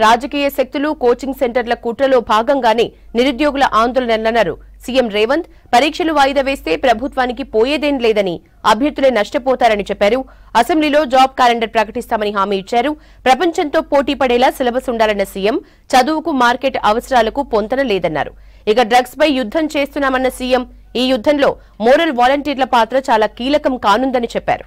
రాజకీయ శక్తులు కోచింగ్ సెంటర్ల కుట్రలో భాగంగానే నిరుద్యోగుల ఆందోళనలన్నారు సీఎం రేవంత్. పరీక్షలు వాయిదా వేస్తే ప్రభుత్వానికి పోయేదేం లేదని, అభ్యర్థులే నష్టపోతారని చెప్పారు. అసెంబ్లీలో జాబ్ క్యాలెండర్ ప్రకటిస్తామని హామీ ఇచ్చారు. ప్రపంచంతో పోటీ పడేలా సిలబస్ ఉండాలన్న సీఎం, చదువుకు మార్కెట్ అవసరాలకు పొంతన లేదన్నారు. ఇక డ్రగ్స్ పై యుద్ధం చేస్తున్నామన్న సీఎం, ఈ యుద్ధంలో మోరల్ వాలంటీర్ల పాత్ర చాలా కీలకం కానుందని చెప్పారు.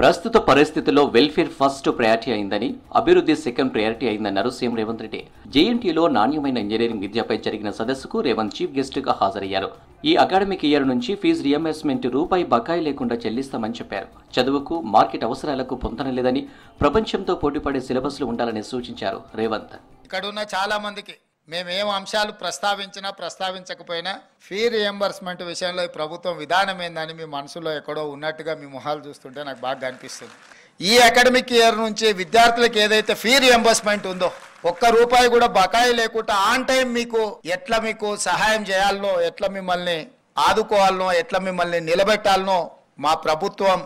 ప్రస్తుత పరిస్థితుల్లో వెల్ఫేర్ ఫస్ట్ ప్రయారిటీ అయిందని, అభివృద్ధి సెకండ్ ప్రయారిటీ అయిందన్నారు సీఎం రేవంత్ రెడ్డి. జేఎన్టీయూలో నాణ్యమైన ఇంజనీరింగ్ విద్యపై జరిగిన సదస్సుకు రేవంత్ చీఫ్ గెస్ట్ గా హాజరయ్యారు. ఈ అకాడమిక్ ఇయర్ నుంచి ఫీజు రియంబర్స్మెంట్ రూపాయి బకాయి లేకుండా చెల్లిస్తామని చెప్పారు. చదువుకు మార్కెట్ అవసరాలకు పొంతన లేదని, ప్రపంచంతో పోటీపడే సిలబస్లు ఉండాలని సూచించారు రేవంత్. ఇక్కడున్న చాలా మందికి మేమేం అంశాలు ప్రస్తావించినా ప్రస్తావించకపోయినా ఫీ రియంబర్స్మెంట్ విషయంలో ఈ ప్రభుత్వం విధానం ఏందని మీ మనసులో ఎక్కడో ఉన్నట్టుగా మీ మొహాలు చూస్తుంటే నాకు బాగా అనిపిస్తుంది. ఈ అకాడమిక్ ఇయర్ నుంచి విద్యార్థులకు ఏదైతే ఫీ రియంబర్స్మెంట్ ఉందో, ఒక్క రూపాయి కూడా బకాయి లేకుండా ఆన్ టైం మీకు ఎట్లా మీకు సహాయం చేయాలనో, ఎట్లా మిమ్మల్ని ఆదుకోవాలనో, ఎట్లా మిమ్మల్ని నిలబెట్టాలనో మా ప్రభుత్వం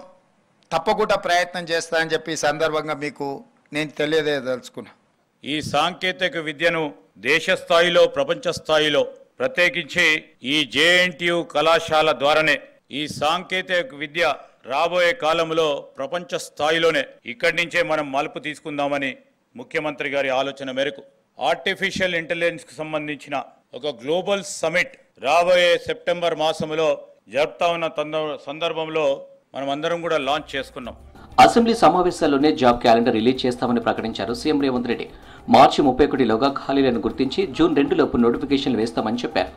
తప్పకుండా ప్రయత్నం చేస్తానని చెప్పి ఈ సందర్భంగా మీకు నేను తెలియజేయదలుచుకున్నా. ఈ సాంకేతిక విద్యను దేశ స్థాయిలో, ప్రపంచ స్థాయిలో, ప్రత్యేకించి ఈ జేఎన్టీయూ కళాశాల ద్వారానే ఈ సాంకేతిక విద్య రాబోయే కాలంలో ప్రపంచ స్థాయిలోనే ఇక్కడి నుంచే మనం మలుపు తీసుకుందామని ముఖ్యమంత్రి గారి ఆలోచన మేరకు ఆర్టిఫిషియల్ ఇంటెలిజెన్స్కి సంబంధించిన ఒక గ్లోబల్ సమిట్ రాబోయే సెప్టెంబర్ మాసంలో జరుపుతా ఉన్న సందర్భంలో మనం అందరం కూడా లాంచ్ చేసుకున్నాం. అసెంబ్లీ సమావేశాల్లోనే జాబ్ క్యాలెండర్ రిలీజ్ చేస్తామని ప్రకటించారు సీఎం రేవంత్ రెడ్డి. మార్చి 31లోగా ఖాళీలను గుర్తించి జూన్ 2లోపు నోటిఫికేషన్లు వేస్తామని చెప్పారు.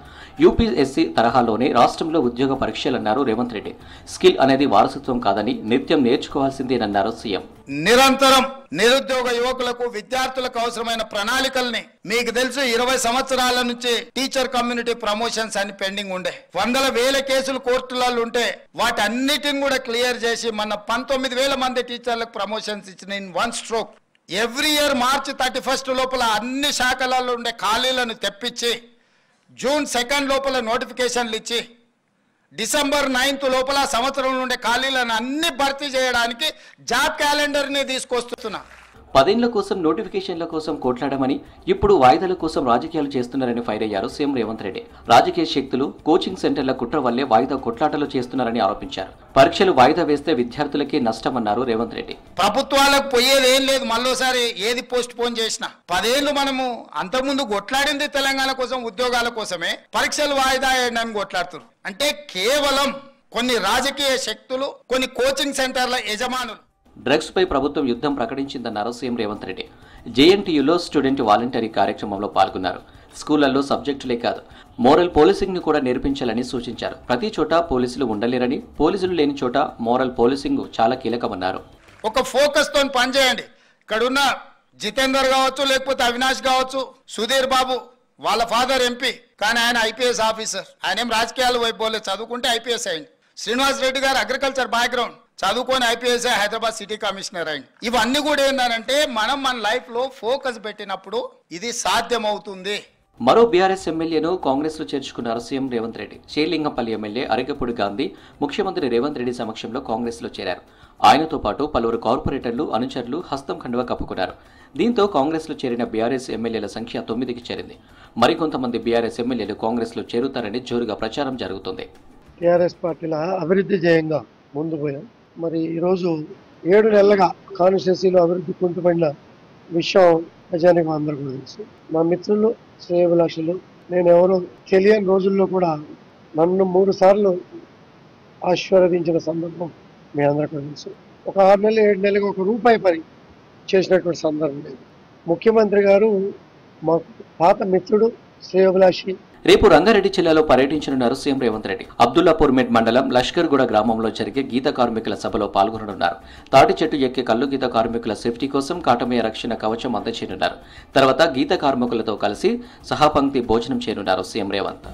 యూపీఎస్సీ తరహాలోనే రాష్ట్రంలో ఉద్యోగ పరీక్షలన్నారు రేవంత్ రెడ్డి. స్కిల్ అనేది వారసత్వం కాదని, నిత్యం నేర్చుకోవాల్సిందేనన్నారు సీఎం. నిరంతరం నిరుద్యోగ యువకులకు, విద్యార్థులకు అవసరమైన ప్రణాళికల్ని, మీకు తెలుసు 20 సంవత్సరాల నుంచి టీచర్ కమ్యూనిటీ ప్రమోషన్స్ అని పెండింగ్ ఉండే, వందల వేల కేసులు కోర్టులలో ఉంటే వాటన్నిటిని కూడా క్లియర్ చేసి మన 19,000 మంది టీచర్లకు ప్రమోషన్స్ ఇచ్చిన in one stroke. Every year March 31 లోపల అన్ని శాఖలలో ఉండే ఖాళీలను తెప్పించి జూన్ 2 లోపల నోటిఫికేషన్లు ఇచ్చి డిసెంబర్ 9 లోపల సంవత్సరం ఉండే ఖాళీలను అన్ని భర్తీ చేయడానికి జాబ్ క్యాలెండర్ని తీసుకొస్తున్నా. 10 ఏళ్ల కోసం నోటిఫికేషన్ల కోసం కొట్లాడమని, ఇప్పుడు వాయిదాల కోసం రాజకీయాలు చేస్తున్నారని ఫైర్ అయ్యారు సీఎం రేవంత్ రెడ్డి. రాజకీయ శక్తులు కోచింగ్ సెంటర్ల కుట్ర వల్లే వాయిదా కొట్లాటలు చేస్తున్నారని ఆరోపించారు. పరీక్షలు వాయిదా వేస్తే విద్యార్థులకే నష్టమన్నారు రేవంత్ రెడ్డి. ప్రభుత్వాలకు పోయేది ఏం లేదు, మళ్ళోసారి ఏది పోస్ట్ పోన్ చేసినా 10 ఏళ్ళు మనము అంతకుముందు కొట్లాడింది తెలంగాణ కోసం, ఉద్యోగాల కోసమే. పరీక్షలు వాయిదా వేయడానికి కొట్లాడుతున్నారు అంటే కేవలం కొన్ని రాజకీయ శక్తులు, కొన్ని కోచింగ్ సెంటర్ల యజమానులు. డ్రగ్స్ పై ప్రభుత్వం యుద్ధం ప్రకటించిందన్నారు సీఎం రేవంత్ రెడ్డి. జేఎన్టీయూలో స్టూడెంట్ వాలంటరీ కార్యక్రమంలో పాల్గొన్నారు. స్కూళ్లలో సబ్జెక్టులే కాదు, మోరల్ పోలీసింగ్ ని కూడా నేర్పించాలని సూచించారు. ప్రతి చోట పోలీసులు ఉండలేరని, పోలీసులు లేని చోట మోరల్ పోలీసింగ్ చాలా కీలకమన్నారు. ఒక ఫోకస్ తో పనిచేయండి. ఇక్కడున్న జితేందర్ కావచ్చు, లేకపోతే అవినాష్ కావచ్చు, సుధీర్ బాబు వాళ్ళ ఫాదర్ ఎంపీ, కానీ ఆయన ఐపీఎస్ ఆఫీసర్. ఆయన ఏం రాజకీయాలు వైపు పోలేదు, చదువుకుంటే ఐపీఎస్ అయింది. శ్రీనివాస్ రెడ్డి గారు అగ్రికల్చర్ బ్యాక్గ్రౌండ్, చదువుకొని ఐపీఎస్ హైదరాబాద్ సిటీ కమిషనర్ అయింది. ఇవన్నీ కూడా ఏంటంటే మనం మన లైఫ్ లో ఫోకస్ పెట్టినప్పుడు ఇది సాధ్యమవుతుంది. మరో బీఆర్ఎస్ ఎమ్మెల్యేను కాంగ్రెస్ లో చేర్చుకున్నారు సీఎం రేవంత్ రెడ్డి. షేర్లింగంపల్లి ఎమ్మెల్యే అరిగపూడి గాంధీ ముఖ్యమంత్రి రేవంత్ రెడ్డి సమక్షంలో కాంగ్రెస్ లో చేరారు. ఆయనతో పాటు పలువురు కార్పొరేటర్లు, అనుచరులు హస్తం కండువా కప్పుకున్నారు. దీంతో కాంగ్రెస్ లో చేరిన బీఆర్ఎస్ ఎమ్మెల్యేల సంఖ్య 9కి చేరింది. మరికొంతమంది బీఆర్ఎస్ ఎమ్మెల్యేలు కాంగ్రెస్ లో చేరుతారని జోరుగా ప్రచారం జరుగుతుంది. టీఆర్ఎస్ పార్టీల అభివృద్ధి ధ్యేయంగా ముందు పోయాం. మరి ఈరోజు 7 నెలలుగా కాన్స్టిట్యున్సీలో అభివృద్ధి కుంటుపడిన విషయం నిజానికి అందరూ కూడా తెలుసు. మా మిత్రులు, శ్రేయోభిలాషులు, నేను ఎవరో తెలియని రోజుల్లో కూడా నన్ను 3 సార్లు ఆశీర్వదించిన సందర్భం మీ అందరికీ తెలుసు. ఒక 6 నెలలు 7 నెలలకు ₹1 పని చేసినటువంటి సందర్భం లేదు. ముఖ్యమంత్రి గారు మాకు పాత మిత్రుడు, శ్రేయోభిలాషి. రేపు రంగారెడ్డి జిల్లాలో పర్యటించనున్నారు సీఎం రేవంత్ రెడ్డి. అబ్దుల్లాపూర్మెట్ మండలం లష్కర్గూడ గ్రామంలో జరిగే గీత కార్మికుల సభలో పాల్గొననున్నారు. తాటి చెట్టు ఎక్కే కల్లు గీత కార్మికుల సేఫ్టీ కోసం కాటమయ్య రక్షణ కవచం అందజేయనున్నారు. తర్వాత గీత కార్మికులతో కలిసి సహపంక్తి భోజనం చేయనున్నారు సీఎం రేవంత్.